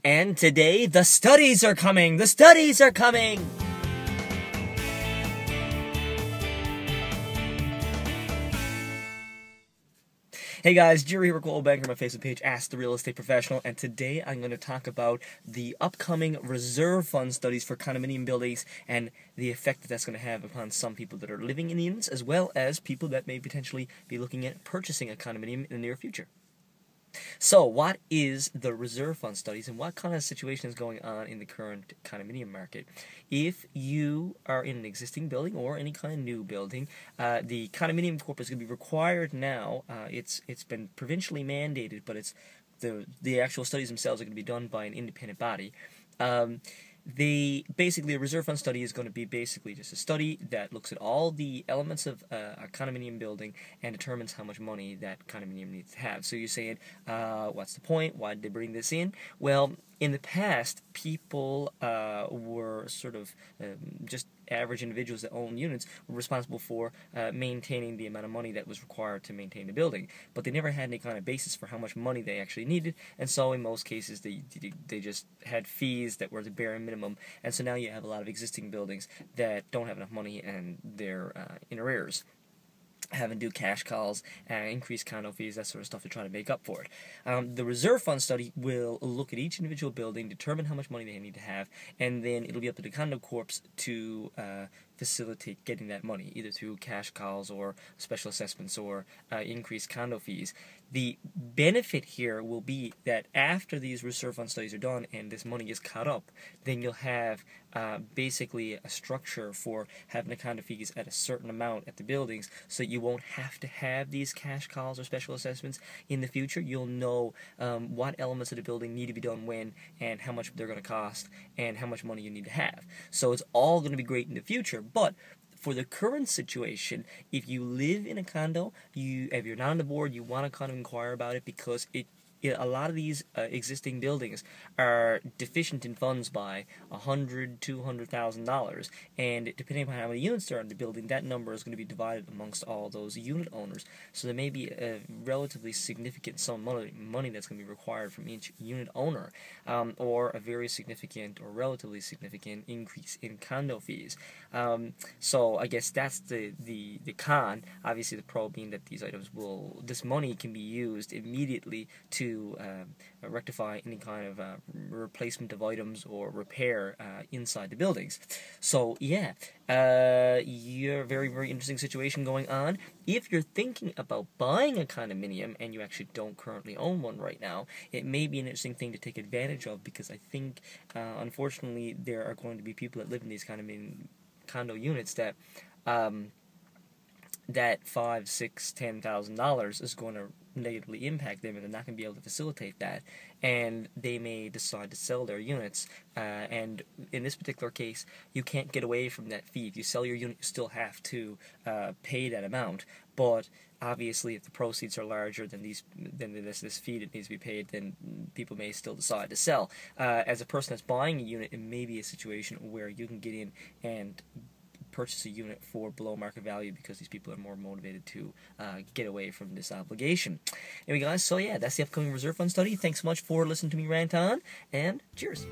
And today, the studies are coming! The studies are coming! Hey guys, Jerry here with Global Banker, my Facebook page, Ask the Real Estate Professional, and today I'm going to talk about the upcoming reserve fund studies for condominium buildings and the effect that that's going to have upon some people that are living in the units, as well as people that may potentially be looking at purchasing a condominium in the near future. So, what is the reserve fund studies, and what kind of situation is going on in the current condominium market? If you are in an existing building or any kind of new building, the condominium corp is going to be required now. It's been provincially mandated, but it's the actual studies themselves are going to be done by an independent body. Basically, a reserve fund study is going to be basically just a study that looks at all the elements of a condominium building and determines how much money that condominium needs to have. So you're saying, what's the point? Why did they bring this in? Well, in the past, people were sort of just average individuals that own units were responsible for maintaining the amount of money that was required to maintain the building, but they never had any kind of basis for how much money they actually needed, and so in most cases they just had fees that were the bare minimum, and so now you have a lot of existing buildings that don't have enough money and they're in arrears, having to do cash calls, increase condo fees, that sort of stuff to try to make up for it. The reserve fund study will look at each individual building, determine how much money they need to have, and then it'll be up to the condo corps to facilitate getting that money, either through cash calls or special assessments or increased condo fees. The benefit here will be that after these reserve fund studies are done and this money is caught up, then you'll have basically a structure for having the condo fees at a certain amount at the buildings, so that you won't have to have these cash calls or special assessments in the future. You'll know what elements of the building need to be done when, and how much they're going to cost, and how much money you need to have. So it's all going to be great in the future, but for the current situation, if you live in a condo, if you're not on the board, you want to kind of inquire about it, because a lot of these existing buildings are deficient in funds by $100,000, $200,000, and depending upon how many units there are in the building, that number is going to be divided amongst all those unit owners. So there may be a relatively significant sum of money that's going to be required from each unit owner, or a very significant or relatively significant increase in condo fees. So I guess that's the con. Obviously, the pro being that this money can be used immediately to rectify any kind of replacement of items or repair inside the buildings. So yeah, you're a very, very interesting situation going on. If you're thinking about buying a condominium and you actually don't currently own one right now, it may be an interesting thing to take advantage of, because I think unfortunately there are going to be people that live in these condo units that $5,000, $6,000, $10,000 is going to negatively impact them, and they're not going to be able to facilitate that, and they may decide to sell their units, and in this particular case, you can't get away from that fee. If you sell your unit, you still have to pay that amount, but obviously if the proceeds are larger than this fee that needs to be paid, then people may still decide to sell. As a person that's buying a unit, it may be a situation where you can get in and purchase a unit for below market value, because these people are more motivated to get away from this obligation. Anyway guys, so yeah, that's the upcoming reserve fund study. Thanks so much for listening to me rant on, and cheers.